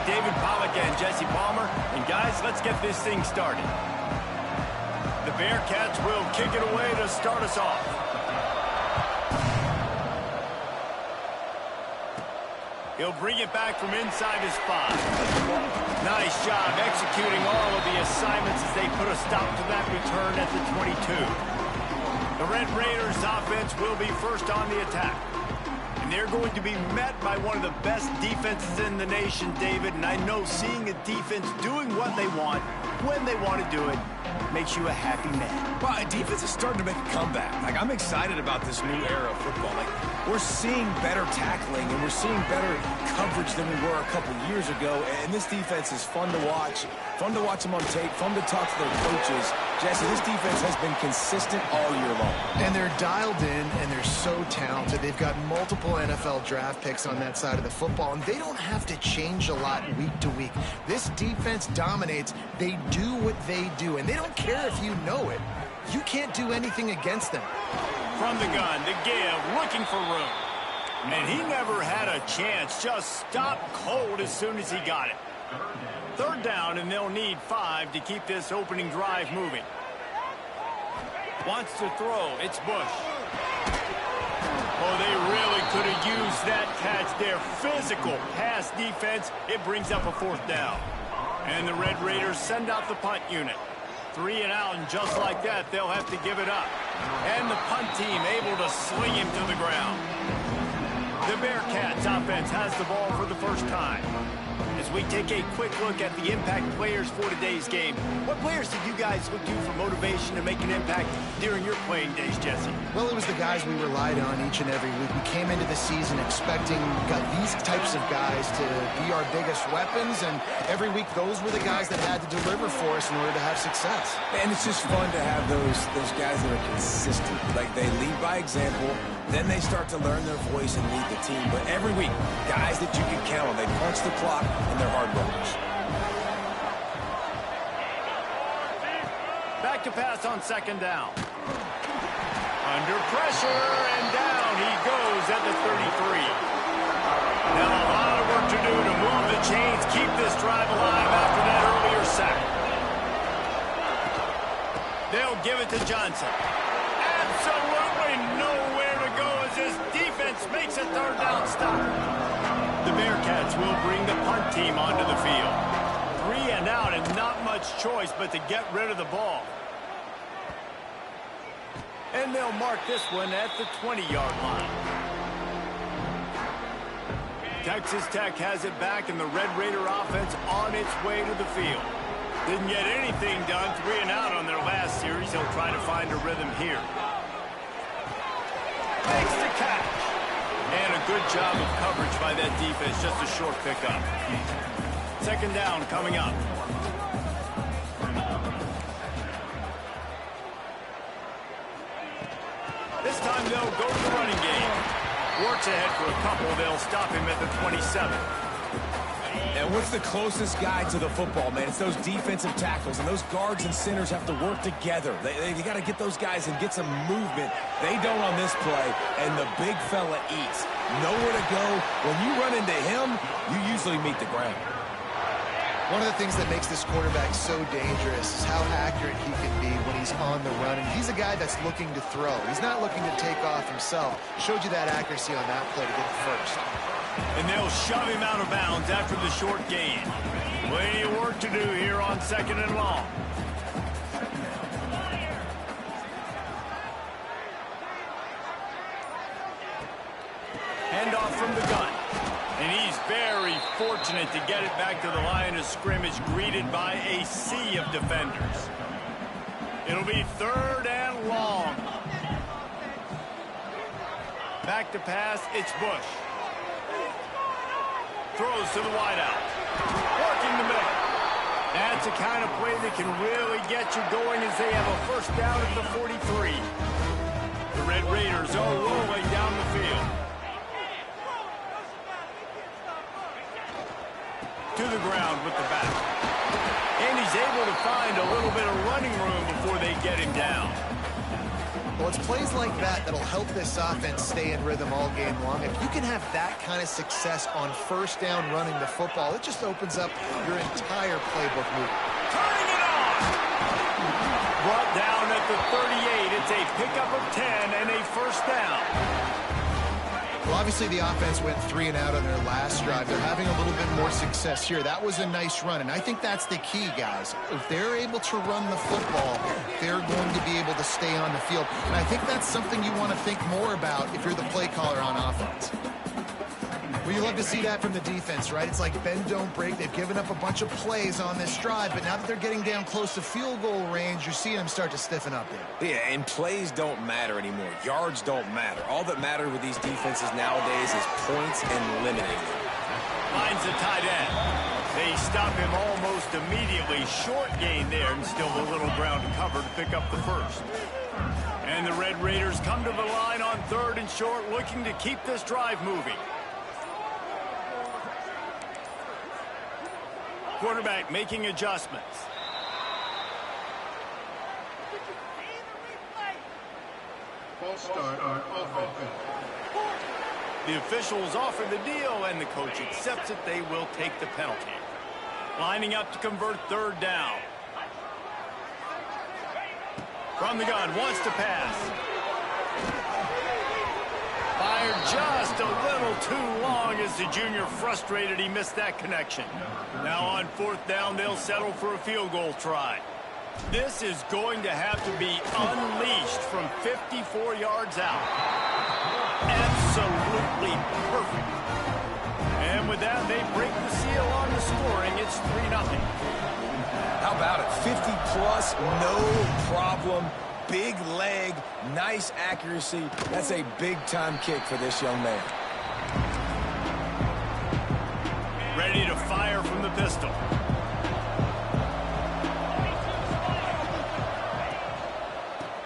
David Pollack and Jesse Palmer. And guys, let's get this thing started. The Bearcats will kick it away to start us off. He'll bring it back from inside his 5. Nice job executing all of the assignments as they put a stop to that return at the 22. The Red Raiders offense will be first on the attack. And they're going to be met by one of the best defenses in the nation, David. And I know seeing a defense doing what they want, when they want to do it, makes you a happy man. Well, defense is starting to make a comeback. Like, I'm excited about this new era of football. Like, we're seeing better tackling and we're seeing better coverage than we were a couple years ago. And this defense is fun to watch them on tape, fun to talk to their coaches. Jesse, this defense has been consistent all year long. And they're dialed in and they're so talented. They've got multiple NFL draft picks on that side of the football, and they don't have to change a lot week to week. This defense dominates. They do what they do, and they don't care if you know it. You can't do anything against them. From the gun, the give, looking for room. And he never had a chance, just stopped cold as soon as he got it. Third down, and they'll need 5 to keep this opening drive moving. Wants to throw, it's Bush. Oh, they really could have used that catch there. Physical pass defense, it brings up a 4th down. And the Red Raiders send out the punt unit. 3 and out, and just like that, they'll have to give it up. And the punt team able to sling him to the ground. The Bearcats offense has the ball for the first time. As we take a quick look at the impact players for today's game, what players did you guys look to for motivation to make an impact during your playing days, Jesse? Well, it was the guys we relied on each and every week. We came into the season expecting these types of guys to be our biggest weapons, and every week those were the guys that had to deliver for us in order to have success. And it's just fun to have those guys that are consistent. Like, they lead by example, then they start to learn their voice and lead the team. But every week, guys that you can count on, they punch the clock and they're hard workers. Back to pass on 2nd down. Under pressure, and down he goes at the 33. Now a lot of work to do to move the chains, keep this drive alive after that earlier sack. They'll give it to Johnson. Absolutely nowhere to go as this defense makes a 3rd down stop. The Bearcats will bring the punt team onto the field. 3 and out, and not much choice but to get rid of the ball. And they'll mark this one at the 20-yard line. Texas Tech has it back, and the Red Raider offense on its way to the field. Didn't get anything done, 3 and out on their last series. He'll try to find a rhythm here. Makes the catch. And a good job of coverage by that defense, just a short pickup. 2nd down coming up. This time they'll go to the running game. Works ahead for a couple. They'll stop him at the 27. And what's the closest guy to the football, man? It's those defensive tackles, and those guards and centers have to work together. They got to get those guys and get some movement. They don't on this play, and the big fella eats. Nowhere to go. When you run into him, you usually meet the ground. One of the things that makes this quarterback so dangerous is how accurate he can be when he's on the run. And he's a guy that's looking to throw. He's not looking to take off himself. Showed you that accuracy on that play to get it first. And they'll shove him out of bounds after the short gain. Plenty of work to do here on 2nd and long. Handoff from the gun. And he's very fortunate to get it back to the line of scrimmage, greeted by a sea of defenders. It'll be 3rd and long. Back to pass, it's Bush. Throws to the wideout. Working the middle. That's the kind of play that can really get you going as they have a 1st down at the 43. The Red Raiders are rolling down the field. To the ground with the back. And he's able to find a little bit of running room before they get him down. Well, it's plays like that that'll help this offense stay in rhythm all game long. If you can have that kind of success on first down running the football, it just opens up your entire playbook move. Turning it on! Brought down at the 38. It's a pickup of 10 and a first down. Well, obviously the offense went 3 and out on their last drive. They're having a little bit more success here. That was a nice run, and I think that's the key, guys. If they're able to run the football, they're going to be able to stay on the field. And I think that's something you want to think more about if you're the play caller on offense. Well, you love to see that from the defense, right? It's like bend, don't break. They've given up a bunch of plays on this drive, but now that they're getting down close to field goal range, you're seeing them start to stiffen up there. Yeah, and plays don't matter anymore. Yards don't matter. All that matters with these defenses nowadays is points and limiting them. Finds the tight end. They stop him almost immediately. Short gain there, and still a little ground to cover to pick up the first. And the Red Raiders come to the line on 3rd and short, looking to keep this drive moving. Quarterback making adjustments. False start on offense. The officials offer the deal, and the coach accepts it. They will take the penalty. Lining up to convert 3rd down. From the gun, wants to pass. Fired just a little too long as the junior frustrated he missed that connection. Now on 4th down, they'll settle for a field goal try. This is going to have to be unleashed from 54 yards out. Absolutely perfect. And with that, they break the seal on the scoring. It's 3-0. How about it? 50 plus, no problem. Big leg, nice accuracy. That's a big-time kick for this young man. Ready to fire from the pistol.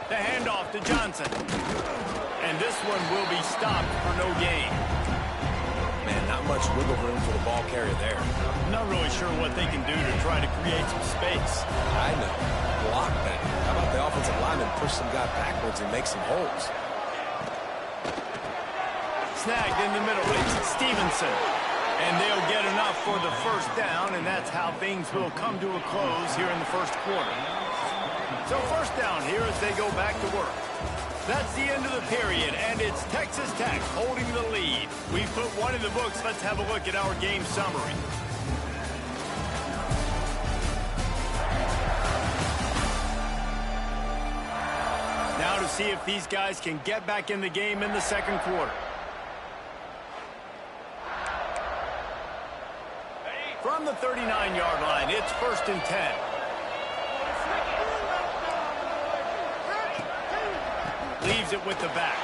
The handoff to Johnson. And this one will be stopped for no gain. Man, not much wiggle room for the ball carrier there. I'm not really sure what they can do to try to create some space. I know. Block that. How about the offensive lineman push some guy backwards and make some holes? Snagged in the middle. It's Stevenson. And they'll get enough for the first down, and that's how things will come to a close here in the first quarter. So first down here as they go back to work. That's the end of the period, and it's Texas Tech holding the lead. We've put one in the books. Let's have a look at our game summary. Now to see if these guys can get back in the game in the second quarter. From the 39-yard line, it's 1st and 10. Leaves it with the back.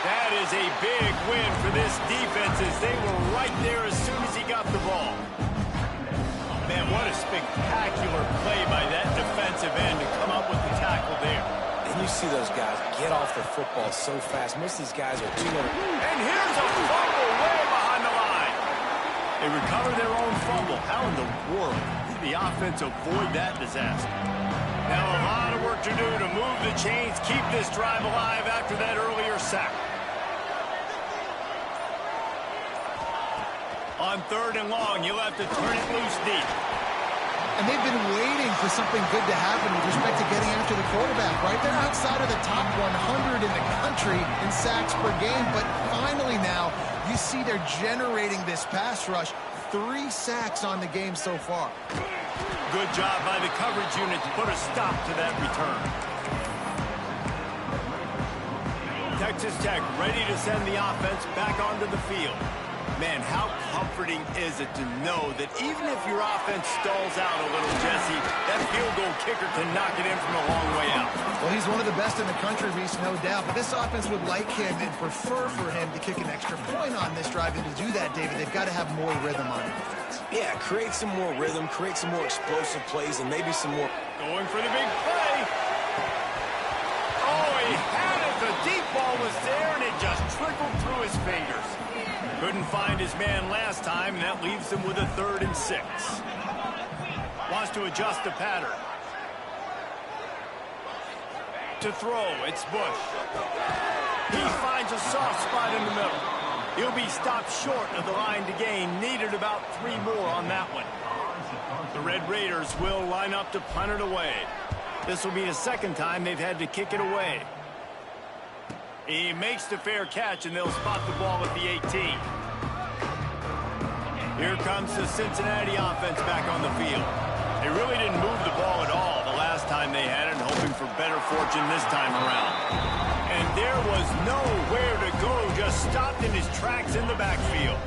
That is a big win for this defense as they were right there as soon as he got the ball. Man, what a spectacular play by that defensive end to come up with the tackle there. And you see those guys get off the football so fast. Most of these guys are 200. And here's a fumble way behind the line. They recover their own fumble. How in the world did the offense avoid that disaster? Now a lot of work to do to move the chains, keep this drive alive after that earlier sack. On 3rd and long, you'll have to turn it loose deep. And they've been waiting for something good to happen with respect to getting after the quarterback, right? They're outside of the top 100 in the country in sacks per game, but finally now you see they're generating this pass rush. 3 sacks on the game so far. Good job by the coverage unit to put a stop to that return. Texas Tech ready to send the offense back onto the field. Man, how comforting is it to know that even if your offense stalls out a little, Jesse, that field goal kicker can knock it in from a long way out. Well, he's one of the best in the country, Reese, no doubt. But this offense would like him and prefer for him to kick an extra point on this drive. And to do that, David, they've got to have more rhythm on defense. Yeah, create some more rhythm, create some more explosive plays, and maybe some more. Going for the big play. Oh, he had it. The deep ball was there, and it just trickled through his fingers. Couldn't find his man last time, and that leaves him with a 3rd and 6. Wants to adjust the pattern. to throw. It's Bush. He finds a soft spot in the middle. He'll be stopped short of the line to gain. Needed about 3 more on that one. The Red Raiders will line up to punt it away. This will be the second time they've had to kick it away. He makes the fair catch, and they'll spot the ball at the 18. Here comes the Cincinnati offense back on the field. They really didn't move the ball at all the last time they had it, hoping for better fortune this time around. And there was nowhere to go, just stopped in his tracks in the backfield.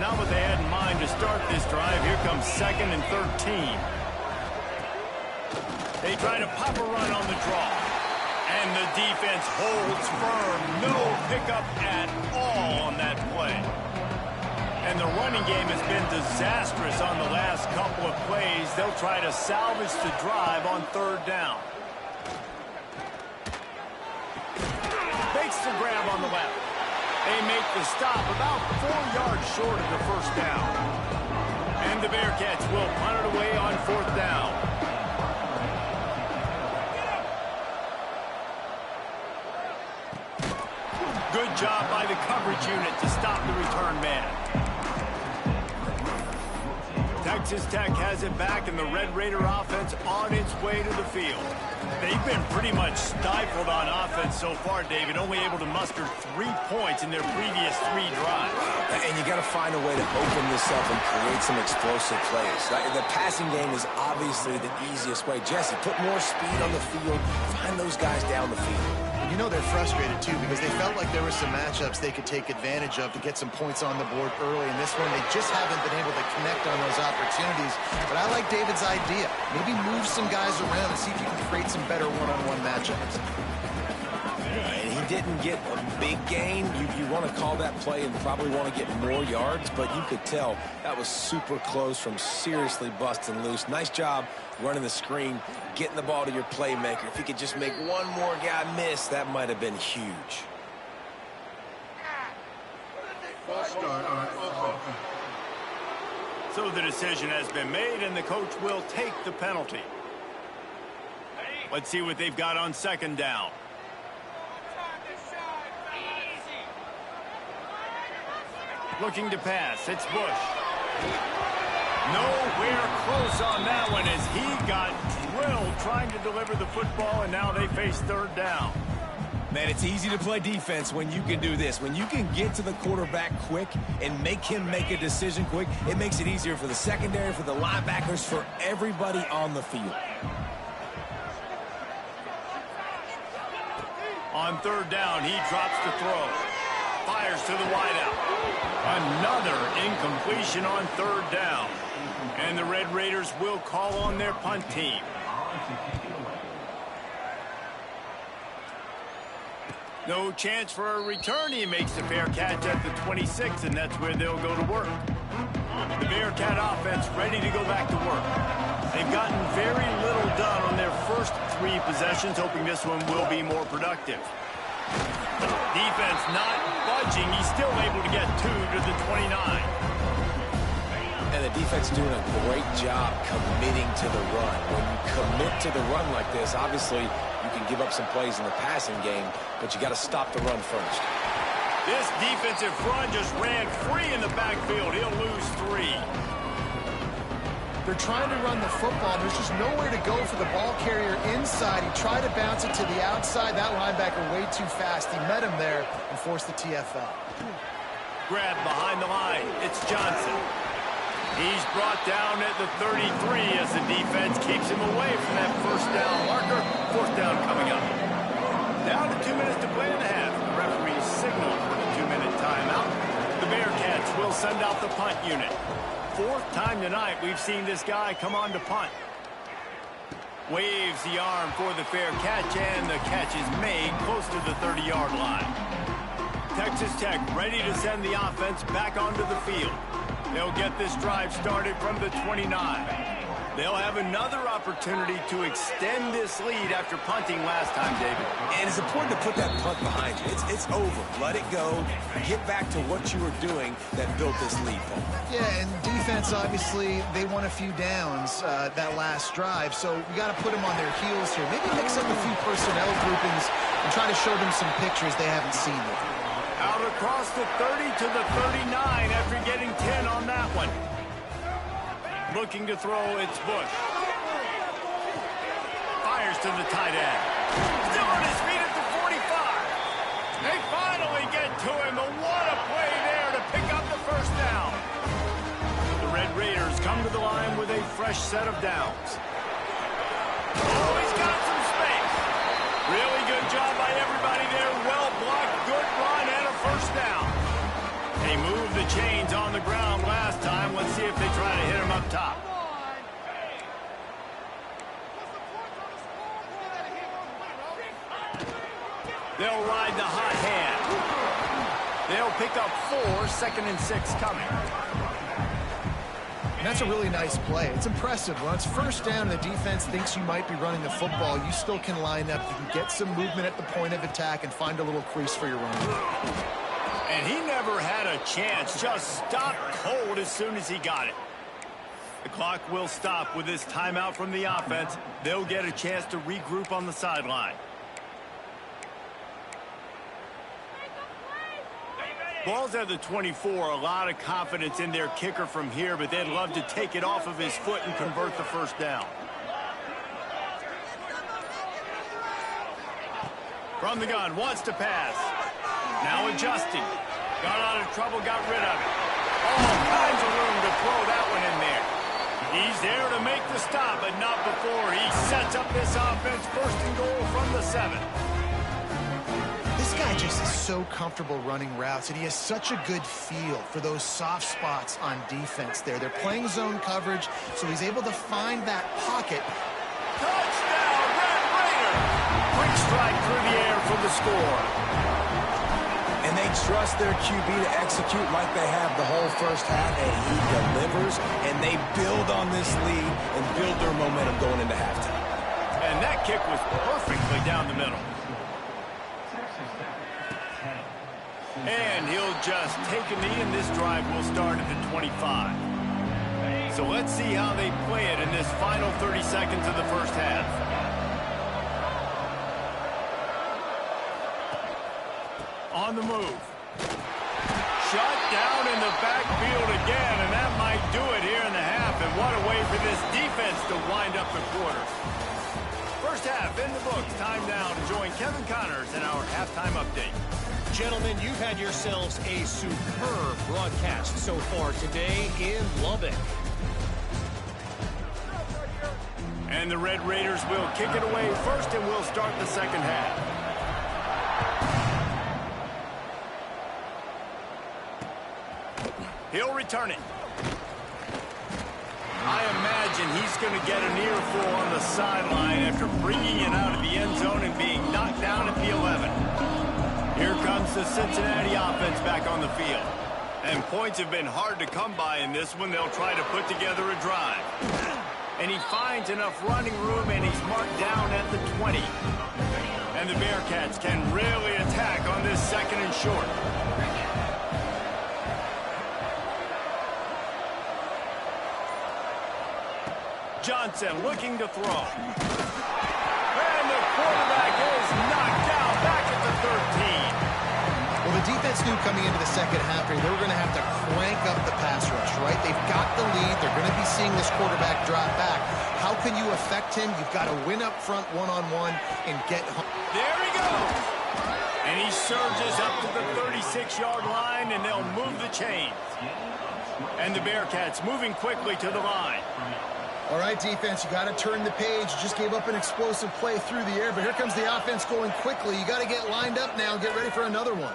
Not what they had in mind to start this drive. Here comes 2nd and 13. They try to pop a run on the draw. And the defense holds firm. No pickup at all on that play. And the running game has been disastrous on the last couple of plays. They'll try to salvage the drive on 3rd down. Makes the grab on the left. They make the stop about 4 yards short of the 1st down. And the Bearcats will punt it away on 4th down. Good job by the coverage unit to stop the return man. Texas Tech has it back, and the Red Raider offense on its way to the field. They've been pretty much stifled on offense so far, David, only able to muster 3 points in their previous 3 drives. And you got to find a way to open this up and create some explosive plays. The passing game is obviously the easiest way. Jesse, put more speed on the field. Find those guys down the field. And you know they're frustrated, too, because they felt like there were some matchups they could take advantage of to get some points on the board early. In this one, they just haven't been able to connect on those opportunities. But I like David's idea. Maybe move some guys around and see if you can create some better one-on-one matchups. And he didn't get a big gain. You want to call that play and probably want to get more yards, but you could tell that was super close from seriously busting loose. Nice job running the screen, getting the ball to your playmaker. If he could just make one more guy miss, that might have been huge. False start on offense. So the decision has been made, and the coach will take the penalty. Let's see what they've got on 2nd down. Looking to pass. It's Bush. Nowhere close on that one as he got drilled trying to deliver the football, and now they face 3rd down. Man, it's easy to play defense when you can do this. When you can get to the quarterback quick and make him make a decision quick, it makes it easier for the secondary, for the linebackers, for everybody on the field. On 3rd down, he drops to throw. Fires to the wideout. Another incompletion on 3rd down. And the Red Raiders will call on their punt team. No chance for a return. He makes the fair catch at the 26, and that's where they'll go to work. The Bearcat offense ready to go back to work. They've gotten very little done on their first 3 possessions, hoping this one will be more productive. Defense not budging. He's still able to get 2 to the 29. And the defense doing a great job committing to the run. When you commit to the run like this, obviously you can give up some plays in the passing game, but you got to stop the run first. This defensive front just ran free in the backfield. He'll lose 3. They're trying to run the football. There's just nowhere to go for the ball carrier inside. He tried to bounce it to the outside. That linebacker way too fast. He met him there and forced the TFL. Grab behind the line. It's Johnson. He's brought down at the 33 as the defense keeps him away from that 1st down marker. 4th down coming up. Down to 2 minutes to play in the half. The referee signaled for the 2-minute timeout. The Bearcats will send out the punt unit. 4th time tonight we've seen this guy come on to punt. Waves the arm for the fair catch, and the catch is made close to the 30-yard line. Texas Tech ready to send the offense back onto the field. They'll get this drive started from the 29. They'll have another opportunity to extend this lead after punting last time, David. And it's important to put that punt behind you. It's over. Let it go. Get back to what you were doing that built this lead, Paul. Yeah, and defense, obviously, they won a few downs that last drive, so we got to put them on their heels here. Maybe mix up a few personnel groupings and try to show them some pictures they haven't seen yet. Out across the 30 to the 39 after getting 10 on that one. Looking to throw, it's Bush. Fires to the tight end. Still on his feet at the 45. They finally get to him, and what a play there to pick up the first down. The Red Raiders come to the line with a fresh set of downs. Oh, he's got some space. Really good job by everybody there. Well blocked, good run, and a first down. They moved the chains on the ground last time. Let's see if they try to hit him up top. They'll ride the hot hand. They'll pick up 4, 2nd and 6 coming. And that's a really nice play. It's impressive. When it's first down and the defense thinks you might be running the football, you still can line up. You can get some movement at the point of attack and find a little crease for your run. And he never had a chance. Just stopped cold as soon as he got it. The clock will stop with this timeout from the offense. They'll get a chance to regroup on the sideline. Ball's at the 24. A lot of confidence in their kicker from here, but they'd love to take it off of his foot and convert the first down. From the gun, wants to pass. Now adjusting. Got out of trouble, got rid of it. All kinds of room to throw that one in there. He's there to make the stop, but not before he sets up this offense. 1st and goal from the 7. This guy just is so comfortable running routes, and he has such a good feel for those soft spots on defense there. They're playing zone coverage, so he's able to find that pocket. Touchdown, Red Raider! Quick strike through the air for the score. And they trust their QB to execute like they have the whole first half, and he delivers, and they build on this lead and build their momentum going into halftime. And that kick was perfectly down the middle. And he'll just take a knee, and this drive will start at the 25. So let's see how they play it in this final 30 seconds of the first half. On the move. Shut down in the backfield again, and that might do it here in the half. And what a way for this defense to wind up the quarter. First half in the books. Time now to join Kevin Connors in our halftime update. Gentlemen, you've had yourselves a superb broadcast so far today in Lubbock. And the Red Raiders will kick it away first, and we'll start the second half. He'll return it. I imagine he's going to get an earful on the sideline after bringing it out of the end zone and being knocked down at the 11. Here comes the Cincinnati offense back on the field. And points have been hard to come by in this one. They'll try to put together a drive. And he finds enough running room, and he's marked down at the 20. And the Bearcats can really attack on this 2nd and short. Johnson looking to throw. And the quarterback is knocked down back at the 13. Well, the defense knew coming into the second half here, they were going to have to crank up the pass rush, right? They've got the lead. They're going to be seeing this quarterback drop back. How can you affect him? You've got to win up front one-on-one and get home. There he goes. And he surges up to the 36-yard line, and they'll move the chains. And the Bearcats moving quickly to the line. All right, defense, you got to turn the page. You just gave up an explosive play through the air, but here comes the offense going quickly. You got to get lined up now and get ready for another one.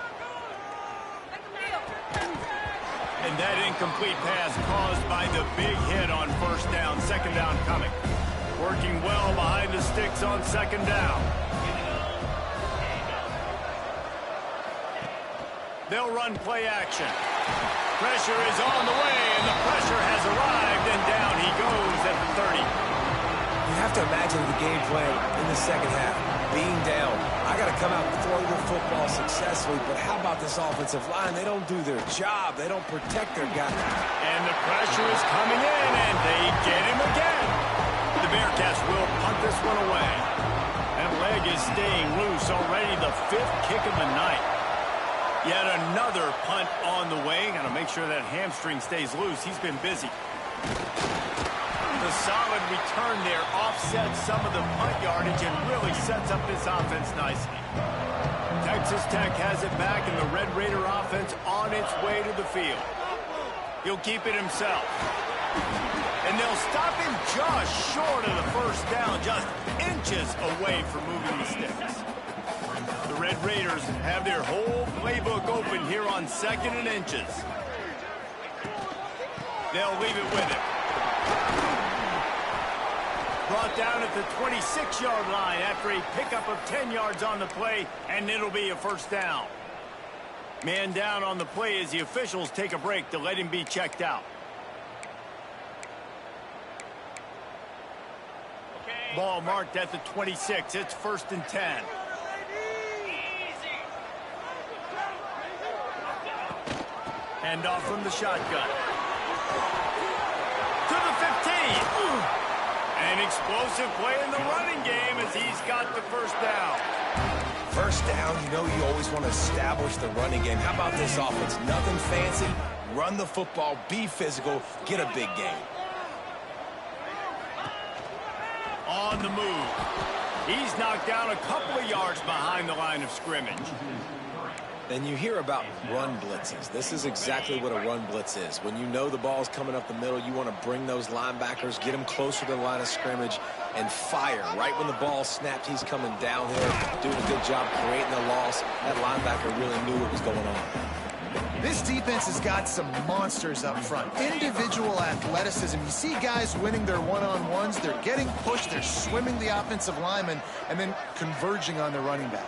And that incomplete pass caused by the big hit on first down, 2nd down coming. Working well behind the sticks on 2nd down. They'll run play action. Pressure is on the way, and the pressure has arrived, and down he goes at the 30. plan in the second half. Being down, I got to come out and throw the football successfully, but how about this offensive line? They don't do their job. They don't protect their guy. And the pressure is coming in, and they get him again. The Bearcats will punt this one away. That leg is staying loose already, the 5th kick of the night. Yet another punt on the way. Got to make sure that hamstring stays loose. He's been busy. The solid return there offsets some of the punt yardage and really sets up this offense nicely. Texas Tech has it back, and the Red Raider offense on its way to the field. He'll keep it himself. And they'll stop him just short of the first down, just inches away from moving the sticks. The Red Raiders have their whole playbook open here on 2nd and inches. They'll leave it with him. Brought down at the 26-yard line after a pickup of 10 yards on the play, and it'll be a first down. Man down on the play as the officials take a break to let him be checked out. Ball marked at the 26. It's 1st and 10. Hand off from the shotgun. To the 15. An explosive play in the running game as he's got the first down. First down, you know you always want to establish the running game. How about this offense? Nothing fancy. Run the football, be physical, get a big game. On the move. He's knocked down a couple of yards behind the line of scrimmage. And you hear about run blitzes. This is exactly what a run blitz is. When you know the ball's coming up the middle, you want to bring those linebackers, get them closer to the line of scrimmage, and fire. Right when the ball snapped, he's coming downhill, doing a good job creating the loss. That linebacker really knew what was going on. This defense has got some monsters up front. Individual athleticism. You see guys winning their one-on-ones. They're getting pushed. They're swimming the offensive lineman and then converging on the running back.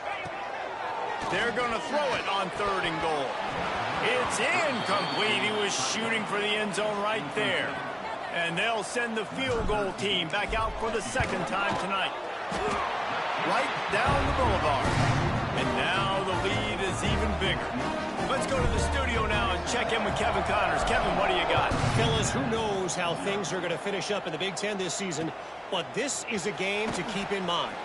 They're going to throw it on 3rd and goal. It's incomplete. He was shooting for the end zone right there. And they'll send the field goal team back out for the 2nd time tonight. Right down the boulevard. And now the lead is even bigger. Let's go to the studio now and check in with Kevin Connors. Kevin, what do you got? Fellas, who knows how things are going to finish up in the Big Ten this season, but this is a game to keep in mind.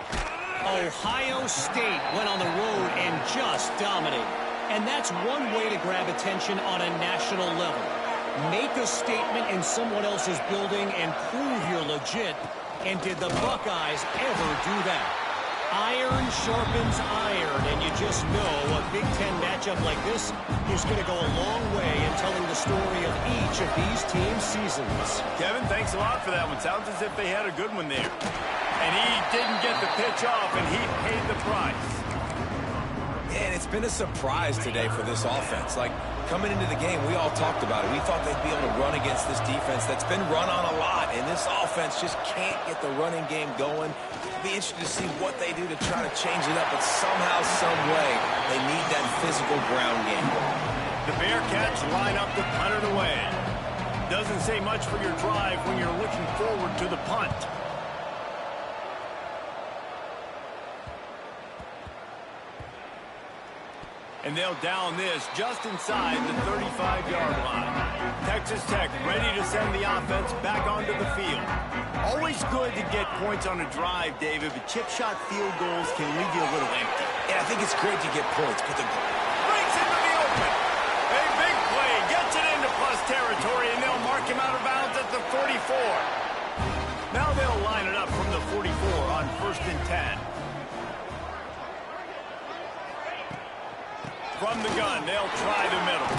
Ohio State went on the road and just dominated. And that's one way to grab attention on a national level. Make a statement in someone else's building and prove you're legit. And did the Buckeyes ever do that? Iron sharpens iron, and you just know a Big Ten matchup like this is going to go a long way in telling the story of each of these teams' seasons. Kevin, thanks a lot for that one. Sounds as if they had a good one there. And he didn't get the pitch off, and he paid the price. And it's been a surprise today for this offense. Like, coming into the game, we all talked about it. We thought they'd be able to run against this defense that's been run on a lot, and this offense just can't get the running game going. It'll be interesting to see what they do to try to change it up, but somehow, some way, they need that physical ground game. The Bearcats line up to punt it away. Doesn't say much for your drive when you're looking forward to the punt. And they'll down this just inside the 35-yard line. Texas Tech ready to send the offense back onto the field. Always good to get points on a drive, David, but chip shot field goals can leave you a little empty. Yeah, I think it's great to get points, but breaks into the open. A big play gets it into plus territory, and they'll mark him out of bounds at the 44. Now they'll line it up from the 44 on 1st and 10. From the gun, they'll try the middle.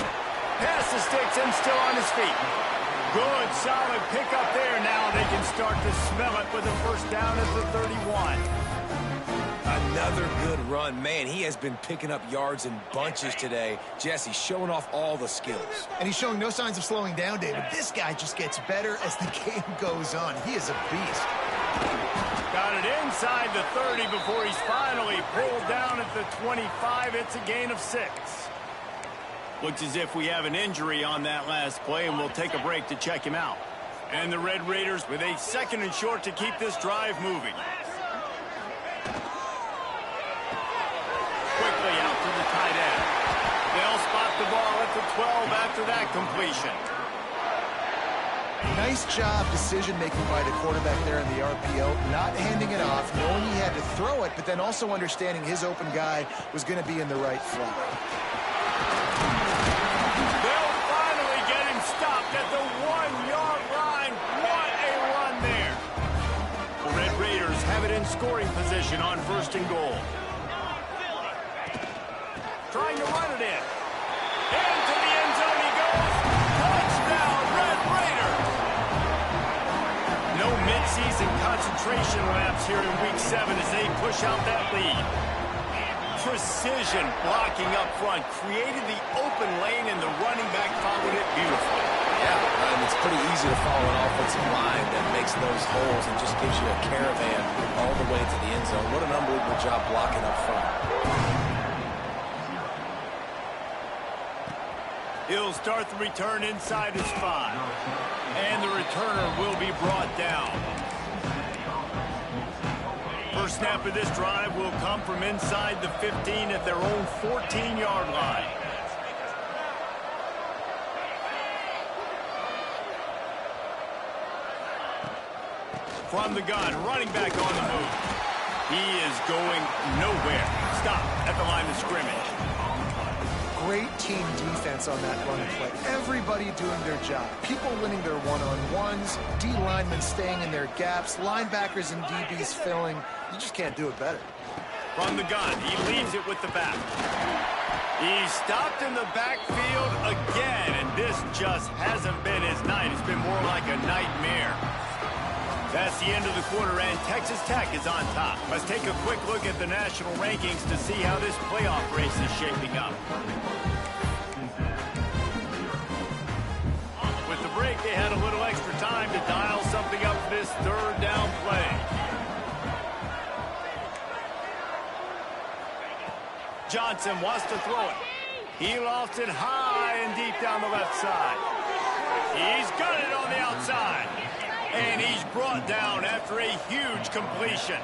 Pass the sticks and still on his feet. Good, solid pickup there. Now they can start to smell it with a first down at the 31. Another good run. Man, he has been picking up yards in bunches today. Jesse showing off all the skills. And he's showing no signs of slowing down, David. This guy just gets better as the game goes on. He is a beast. Got it inside the 30 before he's finally pulled down at the 25. It's a gain of 6. Looks as if we have an injury on that last play, and we'll take a break to check him out. And the Red Raiders with a 2nd and short to keep this drive moving. 12 after that completion. Nice job decision-making by the quarterback there in the RPO, not handing it off, knowing he had to throw it, but then also understanding his open guy was going to be in the right flat. They'll finally get him stopped at the 1-yard line. What a run there. The Red Raiders have it in scoring position on 1st and goal. Trying to run it in. Into the end zone he goes. Touchdown, Red Raiders. No mid-season concentration laps here in Week 7 as they push out that lead. Precision blocking up front created the open lane, and the running back followed it beautifully. Yeah, and it's pretty easy to follow an offensive line that makes those holes and just gives you a caravan all the way to the end zone. What an unbelievable job blocking up front. He'll start the return inside his 5. And the returner will be brought down. First snap of this drive will come from inside the 15 at their own 14-yard line. From the gun, running back on the move. He is going nowhere. Stop at the line of scrimmage. Great team defense on that run play. Everybody doing their job. People winning their one-on-ones, D linemen staying in their gaps, linebackers and DBs filling. You just can't do it better. From the gun, he leaves it with the back. He's stopped in the backfield again, and this just hasn't been his night. It's been more like a nightmare. That's the end of the quarter, and Texas Tech is on top. Let's take a quick look at the national rankings to see how this playoff race is shaping up. With the break, they had a little extra time to dial something up for this 3rd down play. Johnson wants to throw it. He lofts it high and deep down the left side. He's got it on the outside. And he's brought down after a huge completion.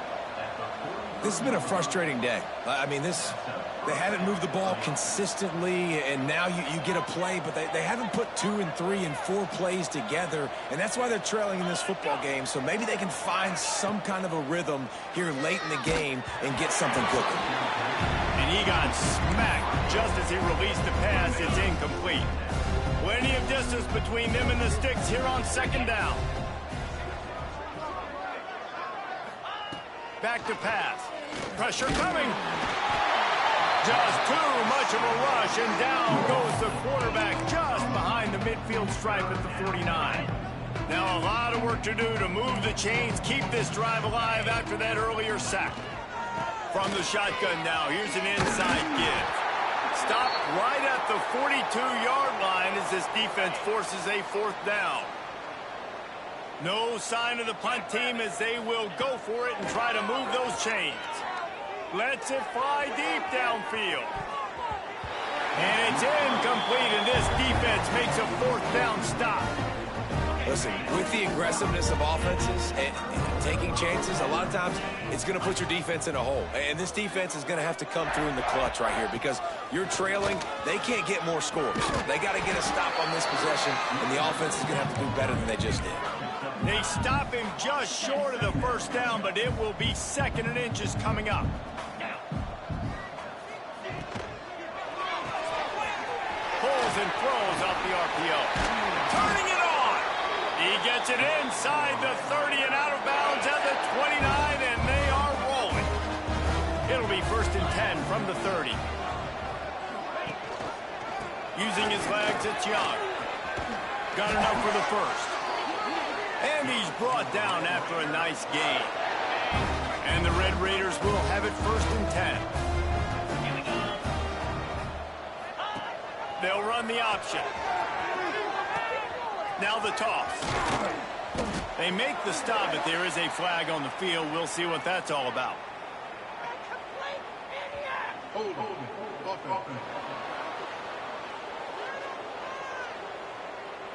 This has been a frustrating day. I mean, they haven't moved the ball consistently, and now you get a play, but they haven't put 2 and 3 and 4 plays together, and that's why they're trailing in this football game. So maybe they can find some kind of a rhythm here late in the game and get something cooking. And he got smacked just as he released the pass. It's incomplete. Plenty of distance between them and the sticks here on 2nd down. Back to pass. Pressure coming. Just too much of a rush, and down goes the quarterback just behind the midfield stripe at the 49. Now a lot of work to do to move the chains, keep this drive alive after that earlier sack. From the shotgun now, here's an inside give. Stopped right at the 42-yard line as this defense forces a 4th down. No sign of the punt team as they will go for it and try to move those chains. Lets it fly deep downfield. And it's incomplete, and this defense makes a 4th down stop. Listen, with the aggressiveness of offenses and taking chances, a lot of times it's going to put your defense in a hole. And this defense is going to have to come through in the clutch right here because you're trailing. They can't get more scores. They got to get a stop on this possession, and the offense is going to have to do better than they just did. They stop him just short of the 1st down, but it will be 2nd and inches coming up. Pulls and throws off the RPO. Turning it on. He gets it inside the 30 and out of bounds at the 29, and they are rolling. It'll be 1st and 10 from the 30. Using his legs, it's Young. Got enough for the 1st. And he's brought down after a nice gain. And the Red Raiders will have it 1st and 10. They'll run the option. Now the toss. They make the stop, but there is a flag on the field. We'll see what that's all about.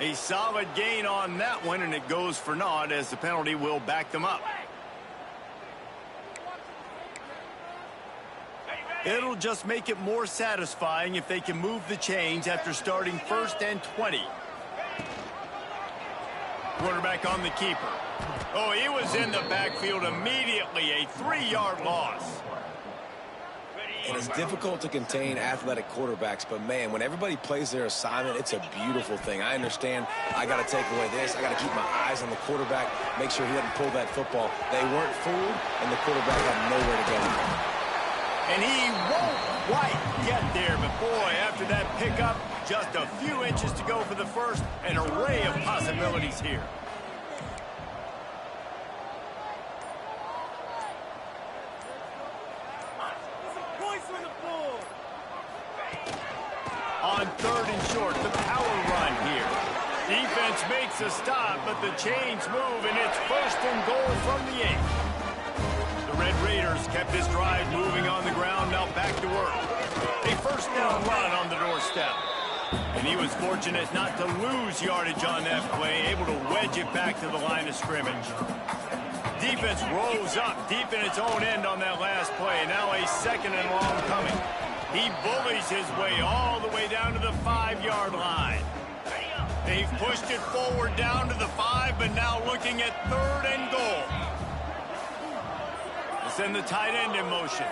A solid gain on that one, and it goes for naught as the penalty will back them up. It'll just make it more satisfying if they can move the chains after starting 1st and 20. Quarterback on the keeper. Oh, he was in the backfield immediately. A 3-yard loss. And it's difficult to contain athletic quarterbacks, but, man, when everybody plays their assignment, it's a beautiful thing. I understand I got to take away this. I got to keep my eyes on the quarterback, make sure he doesn't pull that football. They weren't fooled, and the quarterback had nowhere to go. And he won't quite get there, but, boy, after that pickup, just a few inches to go for the first. An array of possibilities here. On 3rd and short, the power run here. Defense makes a stop, but the chains move, and it's 1st and goal from the 8. The Red Raiders kept this drive moving on the ground, now back to work. A 1st down run on the doorstep. And he was fortunate not to lose yardage on that play, able to wedge it back to the line of scrimmage. Defense rose up deep in its own end on that last play. Now a 2nd and long coming. He bullies his way all the way down to the 5-yard line. They've pushed it forward down to the 5, but now looking at 3rd and goal. They send the tight end in motion.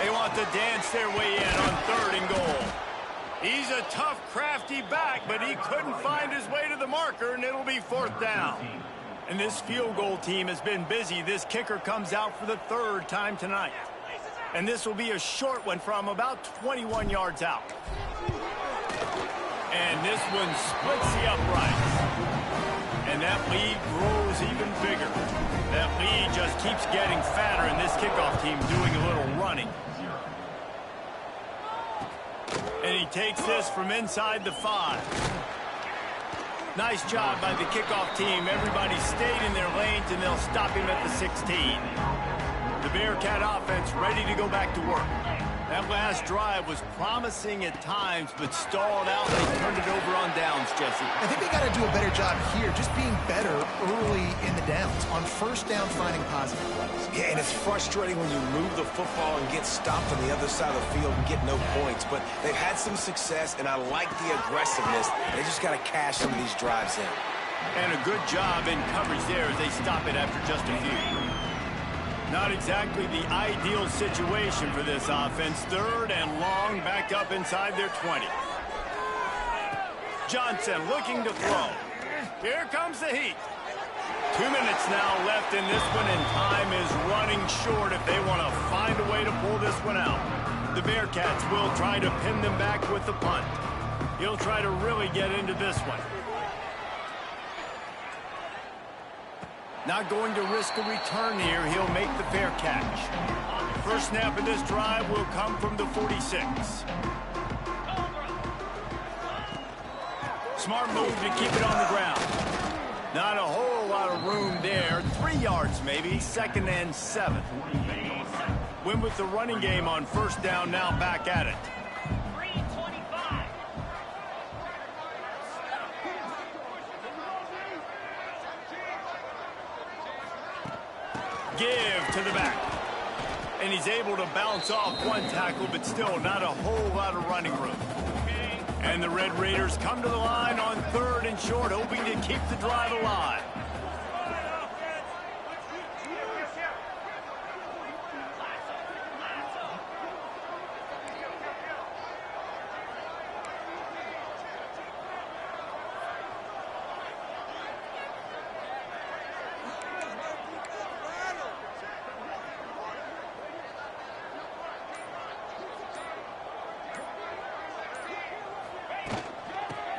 They want to dance their way in on 3rd and goal. He's a tough, crafty back, but he couldn't find his way to the marker, and it'll be 4th down. And this field goal team has been busy. This kicker comes out for the 3rd time tonight. And this will be a short one from about 21 yards out. And this one splits the uprights. And that lead grows even bigger. That lead just keeps getting fatter, and this kickoff team doing a little running. And he takes this from inside the 5. Nice job by the kickoff team. Everybody stayed in their lanes, and they'll stop him at the 16. The Bearcat offense ready to go back to work. That last drive was promising at times, but stalled out. They turned it over on downs, Jesse. I think they got to do a better job here, just being better early in the downs. On 1st down, finding positive plays. Yeah, and it's frustrating when you move the football and get stopped on the other side of the field and get no points. But they've had some success, and I like the aggressiveness. They just got to cash some of these drives in. And a good job in coverage there as they stop it after just a few. Not exactly the ideal situation for this offense. 3rd and long, back up inside their 20. Johnson looking to throw. Here comes the heat. 2 minutes now left in this one, and time is running short if they want to find a way to pull this one out. The Bearcats will try to pin them back with the punt. He'll try to really get into this one. Not going to risk a return here. He'll make the fair catch. First snap of this drive will come from the 46. Smart move to keep it on the ground. Not a whole lot of room there. 3 yards maybe. 2nd and 7. Win with the running game on 1st down, now back at it. Give to the back. And he's able to bounce off one tackle, but still not a whole lot of running room. And the Red Raiders come to the line on 3rd and short, hoping to keep the drive alive.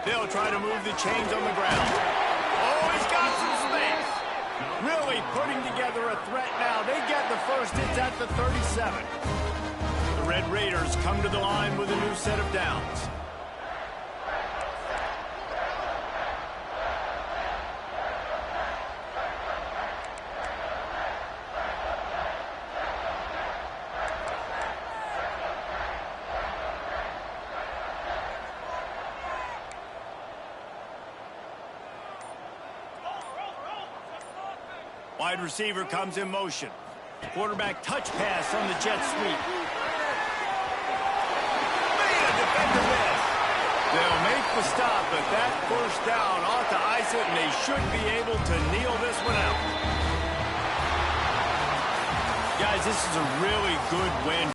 They'll try to move the chains on the ground. Oh, he's got some space. Really putting together a threat now. They get the first. It's at the 37. The Red Raiders come to the line with a new set of downs. Wide receiver comes in motion. Quarterback touch pass on the jet sweep. Man, a defender miss. They'll make the stop, but that first down ought to ice it, and they should be able to kneel this one out. Guys, this is a really good win